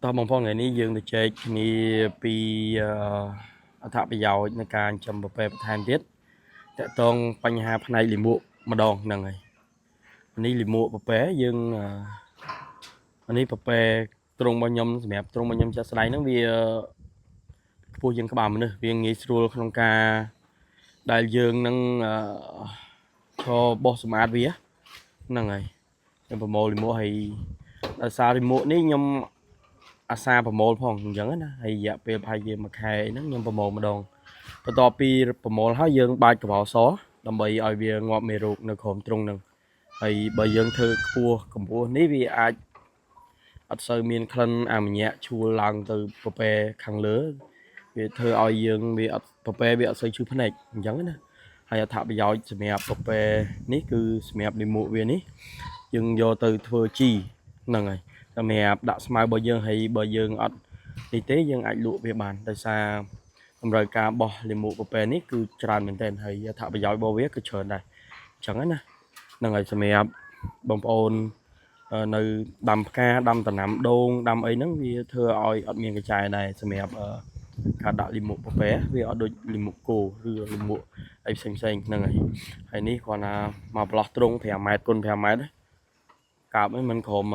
តោះបងប្អូនថ្ងៃនេះយើងទៅជែកគ្នាពីអត្ថប្រយោជន៍នៃការចំប្រភេទបន្ថែមទៀតតកតងបញ្ហាផ្នែកលាមកម្ដងហ្នឹងហើយនេះលាមកប្រភេទយើងនេះប្រភេទទ្រង់របស់ខ្ញុំសម្រាប់ទ្រង់របស់ខ្ញុំចាក់ស្ដៃហ្នឹងវាខ្ពស់ជាងក្បាលមនុស្សវាងាយស្រួលក្នុងការដែលយើងនឹងឈរបោះសម្អាតវាហ្នឹងហើយខ្ញុំប្រមូលលាមកហើយដោយសារលាមកនេះខ្ញុំអាសាប្រមូលផងអញ្ចឹងណាហើយរយៈពេលប្រហែលជាមួយខែហ្នឹងខ្ញុំប្រមូលម្ដងបន្ទាប់ពីប្រមូលហើយយើងបាចកបោសដើម្បីឲ្យវាងាប់មេរោគនៅក្រោមទ្រុងហ្នឹងហើយបើយើងធ្វើខ្ពស់កម្ពស់នេះវាអាចអត់សូវមានក្លិនអាម៉ាញ៉ាក់ឈួលឡើងទៅប្រពែខាងលើវាធ្វើឲ្យយើងវាអត់ប្រពែវាអត់សូវឈឺភ្នែកអញ្ចឹងណាហើយអត្ថប្រយោជន៍សម្រាប់ប្រពែនេះគឺសម្រាប់លាមកវានេះយើងយកទៅធ្វើជីហ្នឹងហើយសម្រាប់ដាក់ស្មៅរបស់យើងហើយបើយើងអត់នេះទេយើងអាចលក់វាបានដោយសារតម្រូវការបោះលាមកប្រពែនេះគឺច្រើនមែនទែនហើយអត្ថប្រយោជន៍របស់វាគឺច្រើនដែរអញ្ចឹងណាហ្នឹងហើយសម្រាប់បងប្អូននៅដាំផ្កាដាំដំណាំដូងដាំអីហ្នឹងវាធ្វើឲ្យអត់មានកញ្ចែដែរសម្រាប់ការដាក់លាមកប្រពែវាអត់ដូចលាមកគោឬលាមកអីផ្សេងហ្នឹងហើយនេះគ្រាន់តែមកប្លោះទ្រុង5ម៉ែត្រគុណ5ម៉ែត្រកាប់ហ្នឹងមិនក្រោម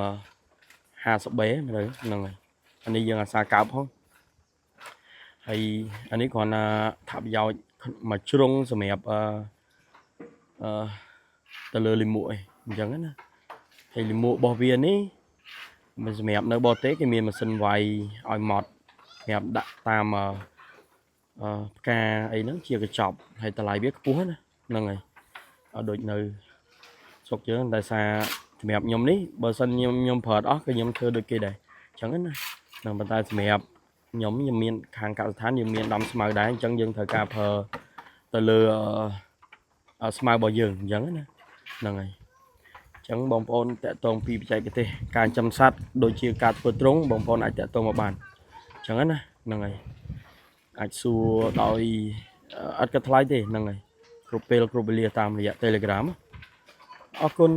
50B មើលហ្នឹងហើយអានេះយើងអាសាកើបផងហើយអានេះគ្រាន់តែថាប្រយោជន៍មួយជ្រុងសម្រាប់ទៅលើលាមកអញ្ចឹងណាហើយលាមករបស់វានេះមិនសម្រាប់នៅបរទេសគេមានម៉ាស៊ីនវាយឲ្យម៉ត់សម្រាប់ដាក់តាមផ្កាអីហ្នឹងជាកញ្ចប់ហើយតម្លៃវាខ្ពស់ណាហ្នឹងហើយអត់ដូចនៅស្រុកយើងតែសារសម្រាប់ខ្ញុំនេះបើសិនខ្ញុំប្រើអត់ក៏ខ្ញុំធ្វើដូចគេដែរអញ្ចឹងណានឹងប៉ុន្តែសម្រាប់ខ្ញុំមានខាងកសិដ្ឋានយើងមានដាំស្មៅដែរអញ្ចឹងយើងត្រូវការប្រើទៅលើស្មៅរបស់យើងអញ្ចឹងណាហ្នឹងហើយអញ្ចឹងបងប្អូនតាក់ទងពីបច្ចេកទេសការចិញ្ចឹមសត្វដូចជាការធ្វើទ្រុងបងប្អូនអាចតាក់ទងមកបានអញ្ចឹងណាហ្នឹងហើយអាចសួរដោយអត់គិតថ្លៃទេហ្នឹងហើយគ្រប់ពេលគ្រប់វេលាតាមរយៈ Telegram អរគុណ